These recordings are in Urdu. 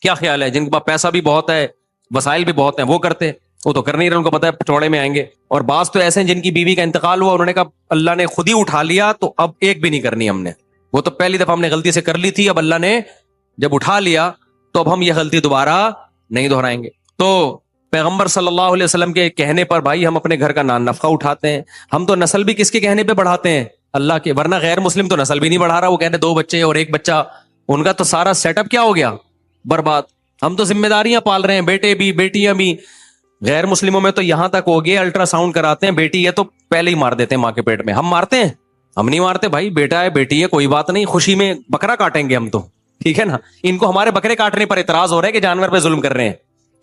کیا خیال ہے؟ جن کے پاس پیسہ بھی بہت ہے، وسائل بھی بہت ہیں، وہ کرتے، وہ تو کر نہیں رہے، ان کو پتا ہے چوڑے میں آئیں گے. اور بعض تو ایسے ہیں جن کی بیوی کا انتقال ہوا، انہوں نے کہا اللہ نے خود ہی اٹھا لیا تو اب ایک بھی نہیں کرنی ہم نے، وہ تو پہلی دفعہ ہم نے غلطی سے کر لی تھی، اب اللہ نے جب اٹھا لیا تو اب ہم یہ غلطی دوبارہ نہیں دہرائیں گے. تو پیغمبر صلی اللہ علیہ وسلم کے کہنے پر بھائی ہم اپنے گھر کا نفقہ اٹھاتے ہیں. ہم تو نسل بھی کس کے کہنے پہ بڑھاتے ہیں؟ اللہ کے. ورنہ غیر مسلم تو نسل بھی نہیں بڑھا رہا، وہ کہتے ہیں 2 بچے اور 1 بچہ، ان کا تو سارا سیٹ اپ کیا ہو گیا؟ برباد. ہم تو ذمہ داریاں پال رہے ہیں، بیٹے بھی بیٹیاں بھی. غیر مسلموں میں تو یہاں تک ہو گیا الٹرا ساؤنڈ کراتے ہیں، بیٹی ہے تو پہلے ہی مار دیتے ہیں ماں کے پیٹ میں. ہم مارتے ہیں؟ ہم نہیں مارتے بھائی، بیٹا ہے بیٹی ہے کوئی بات نہیں، خوشی میں بکرا کاٹیں گے ہم تو، ٹھیک ہے نا. ان کو ہمارے بکرے کاٹنے پر اعتراض ہو رہا ہے کہ جانور پہ ظلم کر رہے ہیں،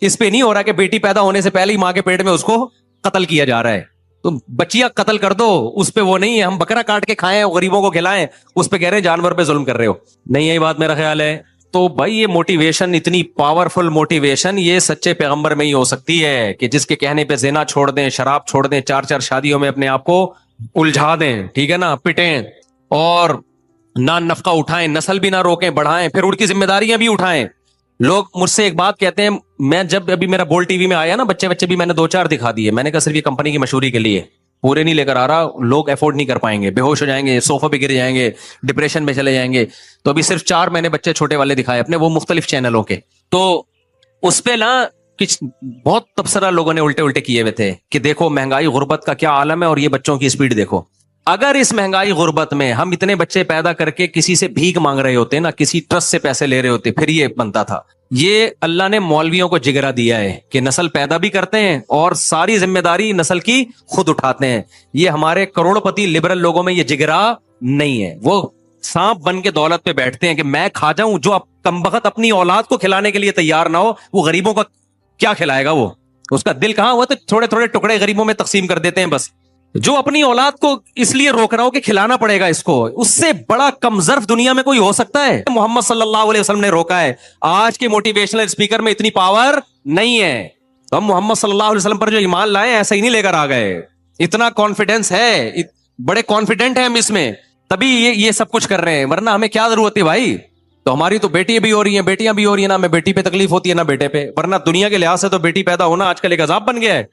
اس پہ نہیں ہو رہا کہ بیٹی پیدا ہونے سے پہلے ہی ماں کے پیٹ میں اس کو قتل کیا جا رہا ہے. تو بچیاں قتل کر دو، اس پہ وہ نہیں ہے. ہم بکرا کاٹ کے کھائیں، غریبوں کو کھلائیں، اس پہ کہہ رہے ہیں جانور پہ ظلم کر رہے ہو. نہیں یہی بات میرا خیال ہے. تو بھائی یہ موٹیویشن، اتنی پاورفل موٹیویشن یہ سچے پیغمبر میں ہی ہو سکتی ہے کہ جس کے کہنے پہ زنا چھوڑ دیں، شراب چھوڑ دیں، 4 شادیوں میں اپنے آپ کو الجھا دیں، ٹھیک ہے نا، پٹیں اور نفقہ اٹھائیں، نسل بھی نہ روکیں بڑھائیں، پھر ان کی ذمہ داریاں بھی اٹھائیں. لوگ مجھ سے ایک بات کہتے ہیں، میں جب ابھی میرا بول ٹی وی میں آیا نا، بچے بھی میں نے 2-4 دکھا دیے. میں نے کہا صرف یہ کمپنی کی مشہوری کے لیے، پورے نہیں لے کر آ رہا، لوگ افورڈ نہیں کر پائیں گے، بے ہوش ہو جائیں گے، صوفہ پہ گر جائیں گے، ڈپریشن میں چلے جائیں گے. تو ابھی صرف 4 میں نے بچے چھوٹے والے دکھائے اپنے، وہ مختلف چینلوں کے. تو اس پہ نا کچھ بہت تبصرہ لوگوں نے الٹے کیے ہوئے تھے کہ دیکھو مہنگائی غربت کا کیا عالم ہے اور یہ بچوں کی سپیڈ دیکھو. اگر اس مہنگائی غربت میں ہم اتنے بچے پیدا کر کے کسی سے بھیک مانگ رہے ہوتے نا، کسی ٹرسٹ سے پیسے لے رہے ہوتے، پھر یہ بنتا تھا. یہ اللہ نے مولویوں کو جگرا دیا ہے کہ نسل پیدا بھی کرتے ہیں اور ساری ذمہ داری نسل کی خود اٹھاتے ہیں. یہ ہمارے کروڑ پتی لبرل لوگوں میں یہ جگرا نہیں ہے. وہ سانپ بن کے دولت پہ بیٹھتے ہیں کہ میں کھا جاؤں. جو کمبخت اپنی اولاد کو کھلانے کے لیے تیار نہ ہو، وہ غریبوں کا کیا کھلائے گا؟ وہ اس کا دل کہاں ہوا؟ تو تھوڑے تھوڑے ٹکڑے غریبوں میں تقسیم کر دیتے ہیں بس. جو اپنی اولاد کو اس لیے روک رہا ہو کہ کھلانا پڑے گا اس کو، اس سے بڑا کم ظرف دنیا میں کوئی ہو سکتا ہے؟ محمد صلی اللہ علیہ وسلم نے روکا ہے. آج کے موٹیویشنل اسپیکر میں اتنی پاور نہیں ہے. تو ہم محمد صلی اللہ علیہ وسلم پر جو ایمان لائے ایسا ہی نہیں لے کر آ گئے. اتنا کانفیڈنس ہے، بڑے کانفیڈنٹ ہیں ہم اس میں، تبھی یہ سب کچھ کر رہے ہیں. ورنہ ہمیں کیا ضرورت ہے بھائی؟ تو ہماری تو بیٹیاں بھی ہو رہی ہیں، بیٹیاں بھی ہو رہی ہیں، نہ ہمیں بیٹی پہ تکلیف ہوتی ہے نہ بیٹے پہ. ورنہ دنیا کے لحاظ سے تو بیٹی پیدا ہونا آج کل ایک عذاب بن گیا ہے.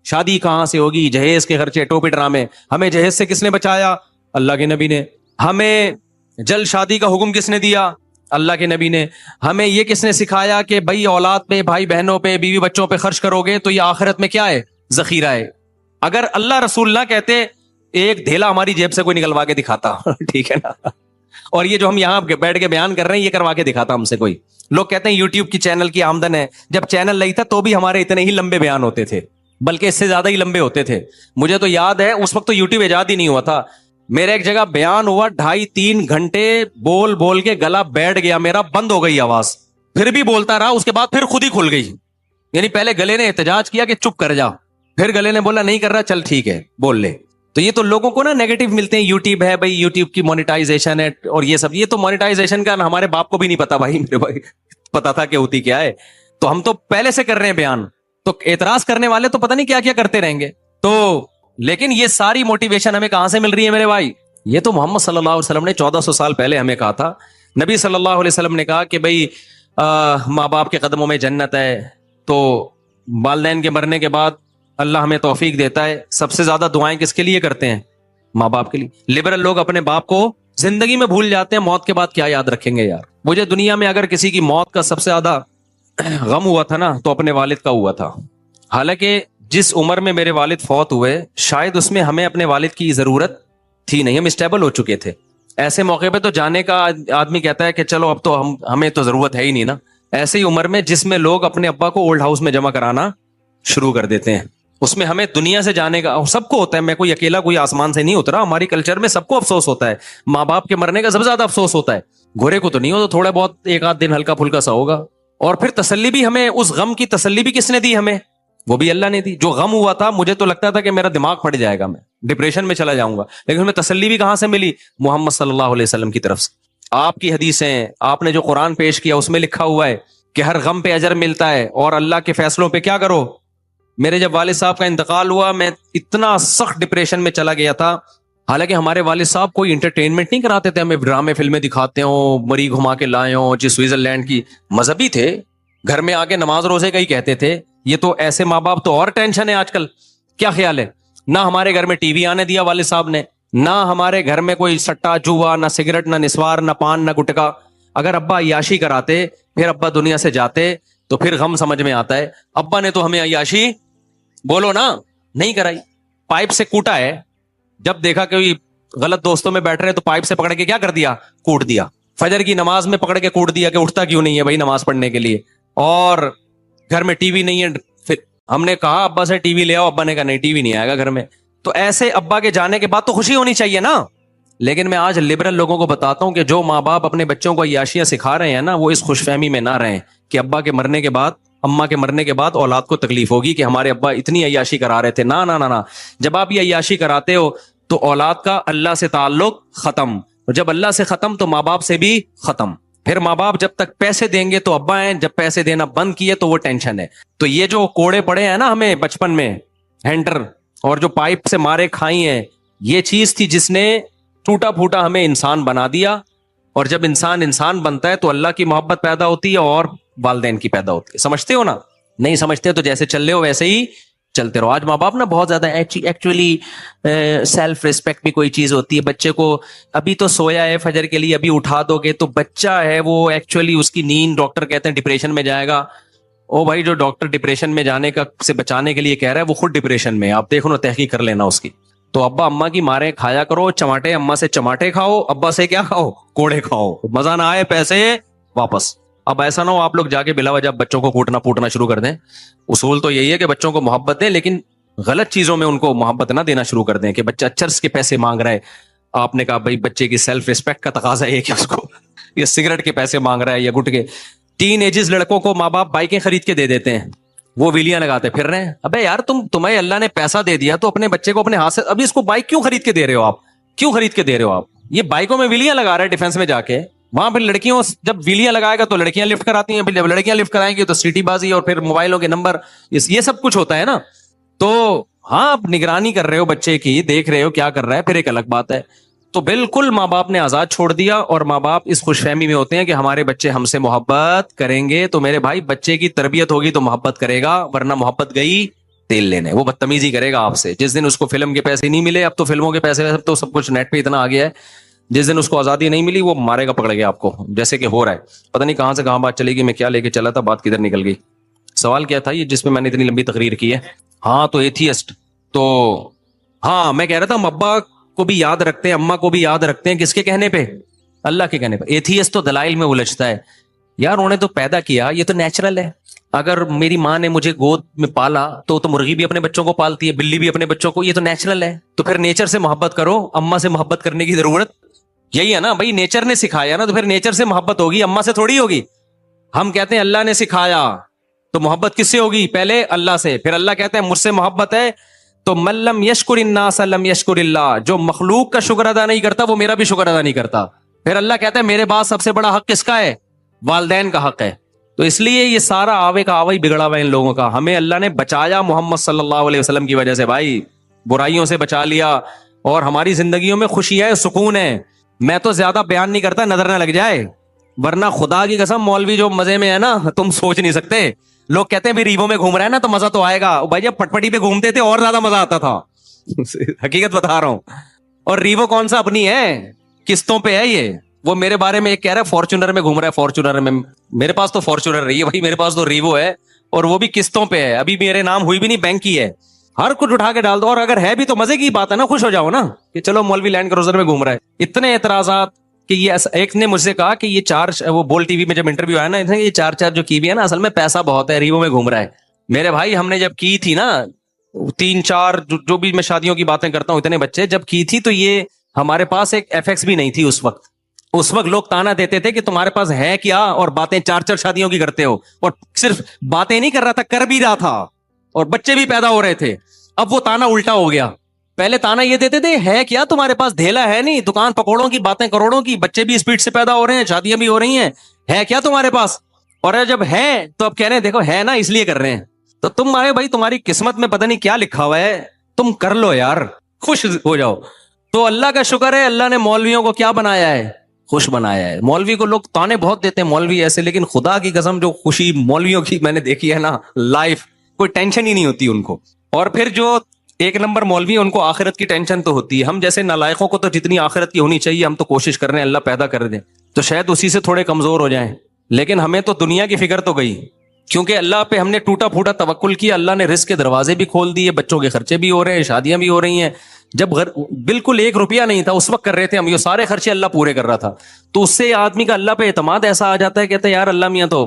شادی کہاں سے ہوگی؟ جہیز کے خرچے، ٹوپی ڈرامے. ہمیں جہیز سے کس نے بچایا؟ اللہ کے نبی نے. ہمیں جلد شادی کا حکم کس نے دیا؟ اللہ کے نبی نے. ہمیں یہ کس نے سکھایا کہ بھائی اولاد پہ، بھائی بہنوں پہ، بیوی بچوں پہ خرچ کرو گے تو یہ آخرت میں کیا ہے؟ ذخیرہ ہے. اگر اللہ رسول نہ کہتے، ایک دھیلا ہماری جیب سے کوئی نکلوا کے دکھاتا ٹھیک ہے نا. اور یہ جو ہم یہاں بیٹھ کے بیان کر رہے ہیں یہ کروا کے دکھاتا ہم سے کوئی. لوگ کہتے ہیں یوٹیوب کی چینل کی آمدن ہے. جب چینل نہیں تھا تو بھی ہمارے اتنے ہی لمبے بیان ہوتے تھے، بلکہ اس سے زیادہ ہی لمبے ہوتے تھے. مجھے تو یاد ہے اس وقت تو یوٹیوب ایجاد ہی نہیں ہوا تھا. میرے ایک جگہ بیان ہوا 2.5-3 گھنٹے بول کے گلا بیٹھ گیا میرا، بند ہو گئی آواز. پھر بھی بولتا رہا، اس کے بعد پھر خود ہی کھل گئی. یعنی پہلے گلے نے احتجاج کیا کہ چپ کر جا، پھر گلے نے بولا نہیں کر رہا، چل ٹھیک ہے بول لے. تو یہ تو لوگوں کو نا نیگیٹو ملتے ہیں. یوٹیوب ہے بھائی، یوٹیوب کی مونیٹائزیشن ہے اور یہ سب. یہ تو مونیٹائزیشن کا ہمارے باپ کو بھی نہیں پتا بھائی، میرے بھائی پتا تھا کہ ہوتی کیا ہے. تو ہم تو پہلے سے کر رہے ہیں بیان. تو اعتراض کرنے والے تو پتہ نہیں کیا کیا کرتے رہیں گے. تو لیکن یہ ساری موٹیویشن ہمیں کہاں سے مل رہی ہے میرے بھائی؟ یہ تو محمد صلی اللہ علیہ وسلم نے 1400 سال پہلے ہمیں کہا تھا. نبی صلی اللہ علیہ وسلم نے کہا کہ بھائی ماں باپ کے قدموں میں جنت ہے. تو والدین کے مرنے کے بعد اللہ ہمیں توفیق دیتا ہے. سب سے زیادہ دعائیں کس کے لیے کرتے ہیں؟ ماں باپ کے لیے. لبرل لوگ اپنے باپ کو زندگی میں بھول جاتے ہیں، موت کے بعد کیا یاد رکھیں گے یار. مجھے دنیا میں اگر کسی کی موت کا سب سے زیادہ غم ہوا تھا نا تو اپنے والد کا ہوا تھا. حالانکہ جس عمر میں میرے والد فوت ہوئے شاید اس میں ہمیں اپنے والد کی ضرورت تھی نہیں، ہم اسٹیبل ہو چکے تھے. ایسے موقع پہ تو جانے کا آدمی کہتا ہے کہ چلو اب تو ہمیں تو ضرورت ہے ہی نہیں نا. ایسی عمر میں جس میں لوگ اپنے ابا کو اولڈ ہاؤس میں جمع کرانا شروع کر دیتے ہیں، اس میں ہمیں دنیا سے جانے کا سب کو ہوتا ہے. میں کوئی اکیلا کوئی آسمان سے نہیں اترا. ہماری کلچر میں سب کو افسوس ہوتا ہے. ماں باپ کے مرنے کا سب سے زیادہ افسوس ہوتا ہے. گھوڑے کو تو نہیں ہو، تو تھوڑا بہت 1-8 دن ہلکا پھلکا سا ہوگا. اور پھر تسلی بھی ہمیں، اس غم کی تسلی بھی کس نے دی ہمیں؟ وہ بھی اللہ نے دی. جو غم ہوا تھا مجھے تو لگتا تھا کہ میرا دماغ پھٹ جائے گا، میں ڈپریشن میں چلا جاؤں گا. لیکن ہمیں تسلی بھی کہاں سے ملی؟ محمد صلی اللہ علیہ وسلم کی طرف سے. آپ کی حدیثیں، آپ نے جو قرآن پیش کیا اس میں لکھا ہوا ہے کہ ہر غم پہ اجر ملتا ہے اور اللہ کے فیصلوں پہ کیا کرو. میرے جب والد صاحب کا انتقال ہوا میں اتنا سخت ڈپریشن میں چلا گیا تھا حالانکہ ہمارے والد صاحب کوئی انٹرٹینمنٹ نہیں کراتے تھے ہمیں، ڈرامے فلمیں دکھاتے ہوں، مری گھما کے لائے ہوں، جس سوئٹزرلینڈ کی، مذہبی تھے، گھر میں آ کے نماز روزے کا ہی کہتے تھے. یہ تو ایسے ماں باپ تو اور ٹینشن ہے آج کل. کیا خیال ہے؟ نہ ہمارے گھر میں ٹی وی آنے دیا والد صاحب نے، نہ ہمارے گھر میں کوئی سٹا جوا، نہ سگریٹ، نہ نسوار، نہ پان، نہ گٹکا. اگر ابا عیاشی کراتے، پھر ابا دنیا سے جاتے، تو پھر غم سمجھ میں آتا ہے. ابا نے تو ہمیں عیاشی بولو نا نہیں کرائی، پائپ سے کوٹا ہے. جب دیکھا کہ غلط دوستوں میں بیٹھ رہے تو پائپ سے پکڑ کے کیا کر دیا؟ کوٹ دیا. فجر کی نماز میں پکڑ کے کوٹ دیا کہ اٹھتا کیوں نہیں ہے بھائی نماز پڑھنے کے لیے. اور گھر میں ٹی وی نہیں ہے، پھر ہم نے کہا ابا سے ٹی وی لے آؤ، ابا نے کہا نہیں ٹی وی نہیں آئے گا گھر میں. تو ایسے ابا کے جانے کے بعد تو خوشی ہونی چاہیے نا. لیکن میں آج لبرل لوگوں کو بتاتا ہوں کہ جو ماں باپ اپنے بچوں کو عیاشیاں سکھا رہے ہیں نا، وہ اس خوش فہمی میں نہ رہیں کہ ابا کے مرنے کے بعد، اماں کے مرنے کے بعد اولاد کو تکلیف ہوگی کہ ہمارے ابا اتنی عیاشی کرا رہے تھے. نہ نہ نہ نہ، جب آپ یہ عیاشی کراتے ہو تو اولاد کا اللہ سے تعلق ختم، جب اللہ سے ختم تو ماں باپ سے بھی ختم. پھر ماں باپ جب تک پیسے دیں گے تو ابا ہیں، جب پیسے دینا بند کیے تو وہ ٹینشن ہے. تو یہ جو کوڑے پڑے ہیں نا ہمیں بچپن میں، ہینڈر اور جو پائپ سے مارے کھائی ہیں، یہ چیز تھی جس نے ٹوٹا پھوٹا ہمیں انسان بنا دیا. اور جب انسان بنتا ہے تو اللہ کی محبت پیدا ہوتی ہے اور والدین کی پیدا ہوتی ہے. سمجھتے ہو نا؟ نہیں سمجھتے تو جیسے چل رہے ہو ویسے ہی چلتے رہو. آج ماں باپ نا بہت زیادہ ایکچولی سیلف ریسپیکٹ بھی کوئی چیز ہوتی ہے. بچے کو ابھی تو سویا ہے فجر کے لیے، ابھی اٹھا دو گے تو بچہ ہے وہ ایکچولی اس کی نیند، ڈاکٹر کہتے ہیں ڈپریشن میں جائے گا. او بھائی جو ڈاکٹر ڈپریشن میں جانے کا سے بچانے کے لیے کہہ رہا ہے وہ خود ڈپریشن میں، آپ دیکھو نا، تحقیق کر لینا اس کی. تو ابا اماں کی مارے کھایا کرو چماٹے، اماں سے چماٹے کھاؤ، ابا سے کیا کھاؤ؟ کوڑے کھاؤ. مزہ نہ آئے پیسے واپس. اب ایسا نہ ہو آپ لوگ جا کے بلا وجہ بچوں کو کوٹنا پوٹنا شروع کر دیں. اصول تو یہی ہے کہ بچوں کو محبت دیں، لیکن غلط چیزوں میں ان کو محبت نہ دینا شروع کر دیں کہ بچہ چرس کے پیسے مانگ رہا ہے. آپ نے کہا بھائی بچے کی سیلف ریسپیکٹ کا تقاضا ہے کہ اس کو یہ سگریٹ کے پیسے مانگ رہا ہے یا گٹکے. ٹین ایجز لڑکوں کو ماں باپ بائکیں خرید کے دے دیتے ہیں، وہ ویلیاں لگاتے پھر رہے ہیں. ابے یار تمہیں اللہ نے پیسہ دے دیا تو اپنے بچے کو اپنے ہاتھ سے، ابھی اس کو بائک کیوں خرید کے دے رہے ہو آپ؟ کیوں خرید کے دے رہے ہو آپ؟ یہ بائکوں میں ویلیاں لگا رہا ہے ڈیفینس میں جا کے، وہاں پھر لڑکیوں جب ویلیاں لگائے گا تو لڑکیاں لفٹ کراتی ہیں، پھر جب لڑکیاں لفٹ کرائیں گی تو سیٹی بازی اور پھر موبائلوں کے نمبر، یہ سب کچھ ہوتا ہے نا. تو ہاں آپ نگرانی کر رہے ہو بچے کی، دیکھ رہے ہو کیا کر رہا ہے، پھر ایک الگ بات ہے. تو بالکل ماں باپ نے آزاد چھوڑ دیا، اور ماں باپ اس خوش فہمی میں ہوتے ہیں کہ ہمارے بچے ہم سے محبت کریں گے. تو میرے بھائی بچے کی تربیت ہوگی تو محبت کرے گا، ورنہ محبت گئی تیل لینے، وہ بدتمیزی کرے گا آپ سے. جس دن اس کو فلم کے پیسے نہیں ملے، اب تو فلموں کے پیسے تو سب کچھ نیٹ پہ اتنا آ گیا ہے، جس دن اس کو آزادی نہیں ملی وہ مارے گا پکڑ گیا آپ کو، جیسے کہ ہو رہا ہے. پتہ نہیں کہاں سے کہاں بات چلے گی، میں کیا لے کے چلا تھا، بات کدھر نکل گئی. سوال کیا تھا یہ جس میں نے اتنی لمبی تقریر کی ہے؟ ہاں تو ایتھیسٹ. تو ہاں میں کہہ رہا تھا ہم ابا کو بھی یاد رکھتے ہیں، اماں کو بھی یاد رکھتے ہیں، کس کے کہنے پہ؟ اللہ کے کہنے پہ. ایتھیسٹ تو دلائل میں الجھتا ہے. یار انہوں نے تو پیدا کیا، یہ تو نیچرل ہے. اگر میری ماں نے مجھے گود میں پالا تو مرغی بھی اپنے بچوں کو پالتی ہے، بلی بھی اپنے بچوں کو، یہ تو نیچرل ہے. تو پھر نیچر سے محبت کرو، اماں سے محبت کرنے کی ضرورت یہی ہے نا بھائی، نیچر نے سکھایا نا، تو پھر نیچر سے محبت ہوگی، اماں سے تھوڑی ہوگی. ہم کہتے ہیں اللہ نے سکھایا، تو محبت کس سے ہوگی؟ پہلے اللہ سے، پھر اللہ کہتے ہیں مجھ سے محبت ہے. تو من لم یشکر الناس لم یشکر اللہ، جو مخلوق کا شکر ادا نہیں کرتا وہ میرا بھی شکر ادا نہیں کرتا. پھر اللہ کہتا ہے میرے بعد سب سے بڑا حق کس کا ہے؟ والدین کا حق ہے. تو اس لیے یہ سارا آوے کا آوا ہی بگڑا ہوا ہے ان لوگوں کا. ہمیں اللہ نے بچایا محمد صلی اللہ علیہ وسلم کی وجہ سے بھائی، برائیوں سے بچا لیا، اور ہماری زندگیوں میں خوشی ہے، سکون ہے. میں تو زیادہ بیان نہیں کرتا نظر نہ لگ جائے، ورنہ خدا کی قسم مولوی جو مزے میں ہے نا تم سوچ نہیں سکتے. لوگ کہتے ہیں بھی ریوو میں گھوم رہا ہے نا تو مزہ تو آئے گا. بھائی جب پٹ پٹی پہ گھومتے تھے اور زیادہ مزہ آتا تھا حقیقت بتا رہا ہوں. اور ریوو کون سا اپنی ہے، قسطوں پہ ہے یہ. وہ میرے بارے میں ایک کہہ رہا ہے فارچونر میں گھوم رہا ہے، فارچونر میں. میرے پاس تو فارچونر رہی ہے بھائی، میرے پاس تو ریوو ہے، اور وہ بھی قسطوں پہ ہے. ابھی میرے نام ہوئی بھی نہیں، بینک کی ہے. ہر کچھ اٹھا کے ڈال دو، اور اگر ہے بھی تو مزے کی بات ہے نا، خوش ہو جاؤ نا کہ چلو مولوی لینڈ کروزر میں گھوم رہا ہے. اتنے اعتراضات کہ یہ ایک نے مجھ سے کہا کہ یہ وہ بول ٹی وی میں جب انٹرویو آیا نا، یہ چار جو کی بھی ہے نا، اصل میں پیسہ بہت ہے، ریوو میں گھوم رہا ہے. میرے بھائی ہم نے جب کی تھی نا 3-4 جو بھی میں شادیوں کی باتیں کرتا ہوں، اتنے بچے جب کی تھی تو یہ ہمارے پاس ایک ایف ایکس بھی نہیں تھی اس وقت. اس وقت لوگ تانا دیتے تھے کہ تمہارے پاس ہے کیا، اور باتیں 4 شادیوں کی کرتے ہو. اور صرف باتیں نہیں کر رہا تھا، کر بھی رہا تھا، اور بچے بھی پیدا ہو رہے تھے. اب وہ تانا الٹا ہو گیا. پہلے تانا یہ دیتے تھے ہے کیا تمہارے پاس، دھیلا ہے نہیں، دکان پکوڑوں کی، باتیں کروڑوں کی، بچے بھی اسپیڈ سے پیدا ہو رہے ہیں، شادیاں بھی ہو رہی ہیں، ہے کیا تمہارے پاس؟ اور جب ہے تو اب کہہ رہے ہیں دیکھو ہے نا اس لیے کر رہے ہیں. تو تمہارے بھائی تمہاری قسمت میں پتہ نہیں کیا لکھا ہوا ہے، تم کر لو یار، خوش ہو جاؤ. تو اللہ کا شکر ہے اللہ نے مولویوں کو کیا بنایا ہے؟ خوش بنایا ہے. مولوی کو لوگ تانے بہت دیتے ہیں مولوی ایسے, لیکن خدا کی قسم جو خوشی مولویوں کی میں نے دیکھی ہے نا لائف, کوئی ٹینشن ہی نہیں ہوتی ان کو. اور پھر جو ایک نمبر مولوی ان کو آخرت کی ٹینشن تو ہوتی ہے. ہم جیسے نالائقوں کو تو جتنی آخرت کی ہونی چاہیے ہم تو کوشش کر رہے ہیں اللہ پیدا کر دیں, تو شاید اسی سے تھوڑے کمزور ہو جائیں, لیکن ہمیں تو دنیا کی فکر تو گئی, کیونکہ اللہ پہ ہم نے ٹوٹا پھوٹا توکل کیا. اللہ نے رزق کے دروازے بھی کھول دیے, بچوں کے خرچے بھی ہو رہے ہیں, شادیاں بھی ہو رہی ہیں. جب بالکل 1 روپیہ نہیں تھا اس وقت کر رہے تھے ہم, یہ سارے خرچے اللہ پورے کر رہا تھا. تو اس سے آدمی کا اللہ پہ اعتماد ایسا آ جاتا ہے, کہتے ہیں یار اللہ میاں تو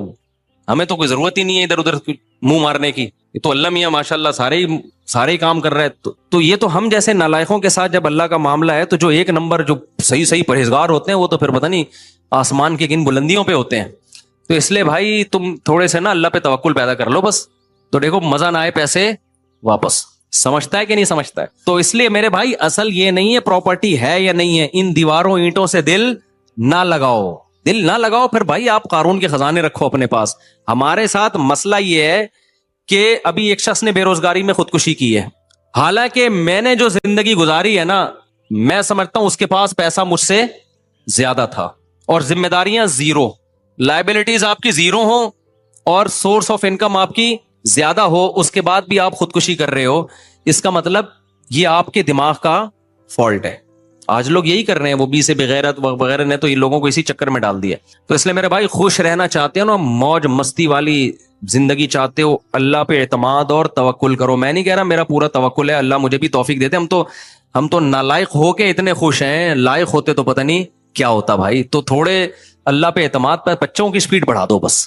ہمیں تو کوئی ضرورت ہی نہیں ہے ادھر ادھر منہ مارنے کی, یہ تو اللہ میاں ماشاءاللہ سارے ہی کام کر رہا ہے. تو یہ تو ہم جیسے نالائقوں کے ساتھ جب اللہ کا معاملہ ہے, تو جو 1 نمبر جو صحیح پرہیزگار ہوتے ہیں وہ تو پھر پتہ نہیں آسمان کی کن بلندیوں پہ ہوتے ہیں. تو اس لیے بھائی تم تھوڑے سے نا اللہ پہ توکل پیدا کر لو بس, تو دیکھو مزہ نہ آئے پیسے واپس. سمجھتا ہے کہ نہیں سمجھتا ہے؟ تو اس لیے میرے بھائی اصل یہ نہیں ہے پراپرٹی ہے یا نہیں ہے, ان دیواروں اینٹوں سے دل نہ لگاؤ, دل نہ لگاؤ. پھر بھائی آپ قارون کے خزانے رکھو اپنے پاس. ہمارے ساتھ مسئلہ یہ ہے کہ ابھی ایک شخص نے بے روزگاری میں خودکشی کی ہے, حالانکہ میں نے جو زندگی گزاری ہے نا, میں سمجھتا ہوں اس کے پاس پیسہ مجھ سے زیادہ تھا, اور ذمہ داریاں 0, لائبلٹیز آپ کی 0 ہوں اور سورس آف انکم آپ کی زیادہ ہو, اس کے بعد بھی آپ خودکشی کر رہے ہو. اس کا مطلب یہ آپ کے دماغ کا فالٹ ہے. آج لوگ یہی کر رہے ہیں, وہ بھی سے بغیرت وغیرہ نے تو یہ لوگوں کو اسی چکر میں ڈال دیا. تو اس لیے میرے بھائی خوش رہنا چاہتے ہو نا, موج مستی والی زندگی چاہتے ہو, اللہ پہ اعتماد اور توکل کرو. میں نہیں کہہ رہا میرا پورا توکل ہے, اللہ مجھے بھی توفیق دیتے. ہم تو نالائق ہو کے اتنے خوش ہیں, لائق ہوتے تو پتہ نہیں کیا ہوتا بھائی. تو تھوڑے اللہ پہ اعتماد پر بچوں کی سپیڈ بڑھا دو بس,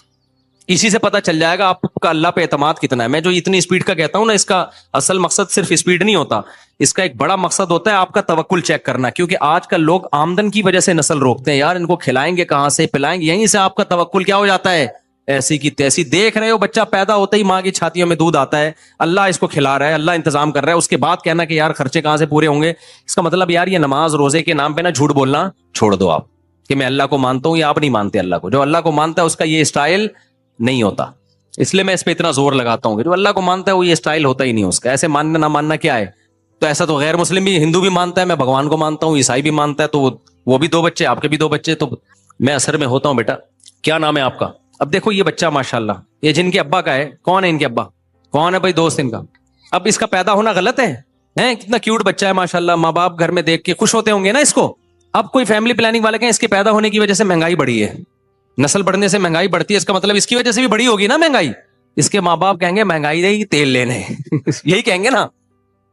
اسی سے پتہ چل جائے گا آپ کا اللہ پہ اعتماد کتنا ہے. میں جو اتنی سپیڈ کا کہتا ہوں نا, اس کا اصل مقصد صرف سپیڈ نہیں ہوتا, اس کا ایک بڑا مقصد ہوتا ہے آپ کا توکل چیک کرنا. کیونکہ آج کل لوگ آمدن کی وجہ سے نسل روکتے ہیں, یار ان کو کھلائیں گے کہاں سے, پلائیں گے, یہیں سے آپ کا توکل کیا ہو جاتا ہے, ایسی کی تیسی. دیکھ رہے ہو بچہ پیدا ہوتا ہی ماں کی چھاتیوں میں دودھ آتا ہے, اللہ اس کو کھلا رہا ہے, اللہ انتظام کر رہا ہے. اس کے بعد کہنا کہ یار خرچے کہاں سے پورے ہوں گے, اس کا مطلب یار یہ نماز روزے کے نام پہ نا جھوٹ بولنا چھوڑ دو آپ, کہ میں اللہ کو مانتا ہوں, یا آپ نہیں مانتے اللہ کو. جو اللہ کو مانتا ہے اس کا یہ اسٹائل نہیں ہوتا. اس لیے میں اس پہ اتنا زور لگاتا ہوں کہ جو اللہ کو مانتا ہے وہ یہ اسٹائل ہوتا ہی نہیں اس کا. ایسے ماننا نہ ماننا کیا ہے, تو ایسا تو غیر مسلم بھی, ہندو بھی مانتا ہے, میں بھگوان کو مانتا ہوں, عیسائی بھی مانتا ہے, تو وہ بھی 2 بچے, آپ کے بھی 2 بچے, تو میں اثر میں ہوتا ہوں. بیٹا کیا نام ہے آپ کا؟ اب دیکھو یہ بچہ ماشاءاللہ, یہ جن کے ابا کا ہے, کون ہے ان کے ابا, کون ہے بھائی دوست ان کا. اب اس کا پیدا ہونا غلط ہے, کتنا کیوٹ بچہ ہے ماشاءاللہ, ماں باپ گھر میں دیکھ کے خوش ہوتے ہوں گے نا اس کو. اب کوئی فیملی پلاننگ والے کہیں اس کے پیدا ہونے کی وجہ سے مہنگائی بڑھی ہے, نسل بڑھنے سے مہنگائی بڑھتی ہے, اس کا مطلب اس کی وجہ سے بھی بڑی ہوگی نا مہنگائی. اس کے ماں باپ کہیں گے مہنگائی نہیں تیل لینے یہی کہیں گے نا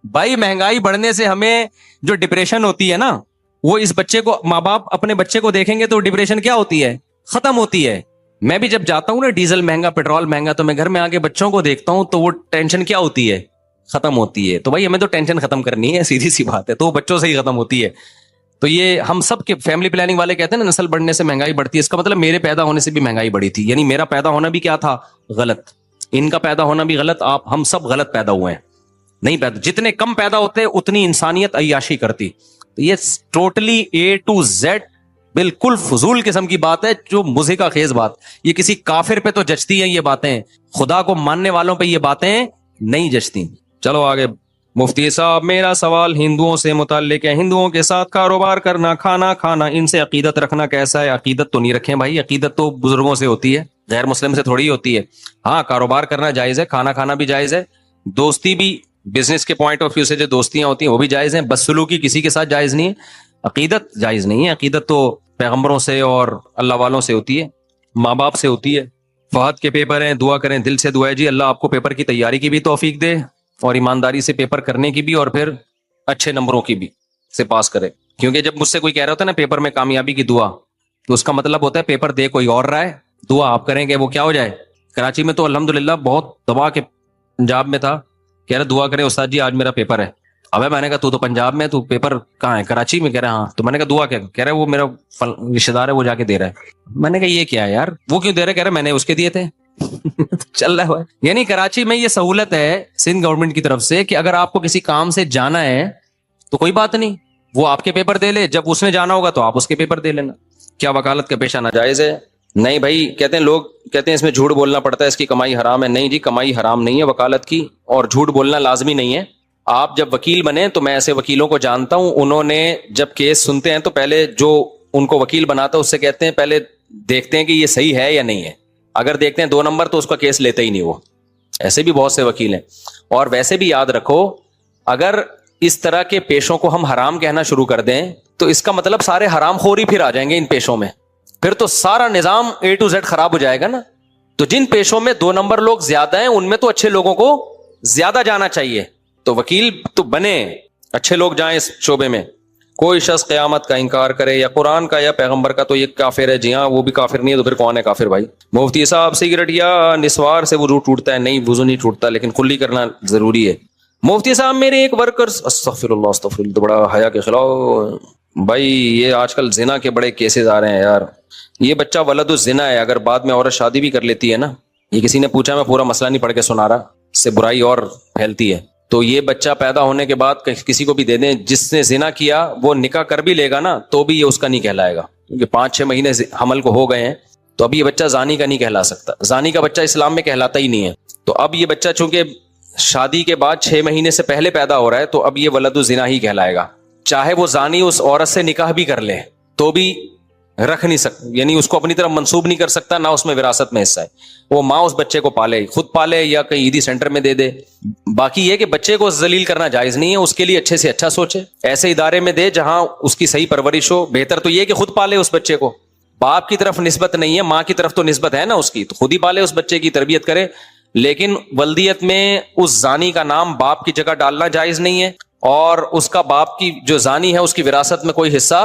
بھائی. مہنگائی بڑھنے سے ہمیں جو ڈپریشن ہوتی ہے نا, وہ اس بچے کو, ماں باپ اپنے بچے کو دیکھیں گے تو ڈپریشن کیا ہوتی ہے, ختم ہوتی ہے. میں بھی جب جاتا ہوں نا, ڈیزل مہنگا, پیٹرول مہنگا, تو میں گھر میں آ کے بچوں کو دیکھتا ہوں تو وہ ٹینشن کیا ہوتی ہے, ختم ہوتی ہے. تو بھائی ہمیں تو ٹینشن ختم کرنی ہے, سیدھی سی بات ہے, تو وہ بچوں سے ہی ختم ہوتی ہے. تو یہ ہم سب کے فیملی پلاننگ والے کہتے ہیں نا نسل بڑھنے سے مہنگائی بڑھتی ہے, اس کا مطلب میرے پیدا ہونے سے بھی مہنگائی بڑھی تھی, یعنی میرا پیدا ہونا بھی کیا تھا, غلط, ان کا پیدا ہونا بھی غلط, ہم سب غلط پیدا ہوئے ہیں. نہیں پیدا, جتنے کم پیدا ہوتے اتنی انسانیت عیاشی کرتی. تو یہ ٹوٹلی A to Z بالکل فضول قسم کی بات ہے, جو مضحکہ خیز بات. یہ کسی کافر پہ تو جچتی ہیں یہ باتیں, خدا کو ماننے والوں پہ یہ باتیں نہیں جچتی. چلو آگے. مفتی صاحب میرا سوال ہندوؤں سے متعلق ہے, ہندوؤں کے ساتھ کاروبار کرنا, کھانا کھانا, ان سے عقیدت رکھنا کیسا ہے؟ عقیدت تو نہیں رکھیں بھائی, عقیدت تو بزرگوں سے ہوتی ہے, غیر مسلم سے تھوڑی ہوتی ہے. ہاں کاروبار کرنا جائز ہے, کھانا کھانا بھی جائز ہے, دوستی بھی بزنس کے پوائنٹ آف ویو سے جو دوستیاں ہوتی ہیں وہ بھی جائز ہیں, بدسلوکی کسی کے ساتھ جائز نہیں ہے. عقیدت جائز نہیں ہے, عقیدت تو پیغمبروں سے اور اللہ والوں سے ہوتی ہے, ماں باپ سے ہوتی ہے. فہد کے پیپر ہیں, دعا کریں, دل سے دعا ہے جی اللہ آپ کو پیپر کی تیاری کی بھی توفیق دے, اور ایمانداری سے پیپر کرنے کی بھی, اور پھر اچھے نمبروں کی بھی سے پاس کرے. کیونکہ جب مجھ سے کوئی کہہ رہا ہوتا ہے نا پیپر میں کامیابی کی دعا, تو اس کا مطلب ہوتا ہے پیپر دے کوئی اور رہا ہے, دعا آپ کریں گے وہ کیا ہو جائے. کراچی میں تو الحمدللہ بہت دبا کے پنجاب میں تھا, کہہ رہا دعا کرے استاد جی آج میرا پیپر ہے. ابے میں نے کہا تو پنجاب میں, تو پیپر کہاں ہے؟ کراچی میں. کہہ رہا ہاں. تو میں نے کہا دعا کیا؟ کہہ رہا ہے وہ میرا رشتے دار ہے وہ جا کے دے رہا ہے. میں نے کہا یہ کیا ہے یار, وہ کیوں دے رہا ہے؟ کہہ رہا ہے میں نے اس کے دیے تھے چل رہا ہے. یعنی کراچی میں یہ سہولت ہے سندھ گورنمنٹ کی طرف سے کہ اگر آپ کو کسی کام سے جانا ہے تو کوئی بات نہیں, وہ آپ کے پیپر دے لے, جب اس نے جانا ہوگا تو آپ اس کے پیپر دے لینا. کیا وکالت کا پیشہ ناجائز ہے؟ نہیں بھائی, کہتے ہیں لوگ کہتے ہیں اس میں جھوٹ بولنا پڑتا ہے, اس کی کمائی حرام ہے. نہیں جی, کمائی حرام نہیں ہے وکالت کی, اور جھوٹ بولنا لازمی نہیں ہے. آپ جب وکیل بنے تو میں ایسے وکیلوں کو جانتا ہوں, انہوں نے جب کیس سنتے ہیں تو پہلے جو ان کو وکیل بناتا ہے اس سے کہتے ہیں پہلے دیکھتے ہیں کہ یہ صحیح ہے یا نہیں ہے, اگر دیکھتے ہیں 2 نمبر تو اس کا کیس لیتے ہی نہیں وہ. ایسے بھی بہت سے وکیل ہیں. اور ویسے بھی یاد رکھو, اگر اس طرح کے پیشوں کو ہم حرام کہنا شروع کر دیں تو اس کا مطلب سارے حرام خور ہی پھر آ جائیں گے ان پیشوں میں, پھر تو سارا نظام A to Z خراب ہو جائے گا نا. تو جن پیشوں میں 2 نمبر لوگ زیادہ ہیں ان میں تو اچھے لوگوں کو زیادہ جانا چاہیے, تو وکیل تو بنے, اچھے لوگ جائیں اس شعبے میں. کوئی شخص قیامت کا انکار کرے یا قرآن کا یا پیغمبر کا تو یہ کافر ہے. جی ہاں, وہ بھی کافر نہیں ہے تو پھر کون ہے کافر بھائی؟ مفتی صاحب سگریٹ یا نسوار سے وضو ٹوٹتا ہے؟ نہیں, وضو نہیں ٹوٹتا, لیکن کلی کرنا ضروری ہے. مفتی صاحب میرے ایک ورکر, استغفر اللہ, تو بڑا حیا کے خلاف بھائی, یہ آج کل زنا کے بڑے کیسز آ رہے ہیں یار. یہ بچہ ولد الزنا ہے, اگر بعد میں عورت شادی بھی کر لیتی ہے نا, یہ کسی نے پوچھا, میں پورا مسئلہ نہیں پڑھ کے سنا رہا, اس سے برائی اور پھیلتی ہے. تو یہ بچہ پیدا ہونے کے بعد کسی کو بھی دے دیں, جس نے زنا کیا وہ نکاح کر بھی لے گا نا تو بھی یہ اس کا نہیں کہلائے گا, کیونکہ 5-6 مہینے حمل کو ہو گئے ہیں, تو اب یہ بچہ زانی کا نہیں کہلا سکتا. زانی کا بچہ اسلام میں کہلاتا ہی نہیں ہے. تو اب یہ بچہ چونکہ شادی کے بعد 6 مہینے سے پہلے پیدا ہو رہا ہے تو اب یہ ولد الزنا ہی کہلائے گا. چاہے وہ زانی اس عورت سے نکاح بھی کر لے تو بھی رکھ نہیں سکتا, یعنی اس کو اپنی طرف منسوب نہیں کر سکتا, نہ اس میں وراثت میں حصہ ہے. وہ ماں اس بچے کو پالے, خود پالے یا کہیں عیدی سینٹر میں دے دے. باقی یہ کہ بچے کو ذلیل کرنا جائز نہیں ہے, اس کے لیے اچھے سے اچھا سوچے, ایسے ادارے میں دے جہاں اس کی صحیح پرورش ہو. بہتر تو یہ کہ خود پالے اس بچے کو, باپ کی طرف نسبت نہیں ہے, ماں کی طرف تو نسبت ہے نا اس کی, تو خود ہی پالے اس بچے کی, تربیت کرے. لیکن ولدیت میں اس زانی کا نام باپ کی جگہ ڈالنا جائز نہیں ہے, اور اس کا باپ کی جو زانی ہے اس کی وراثت میں کوئی حصہ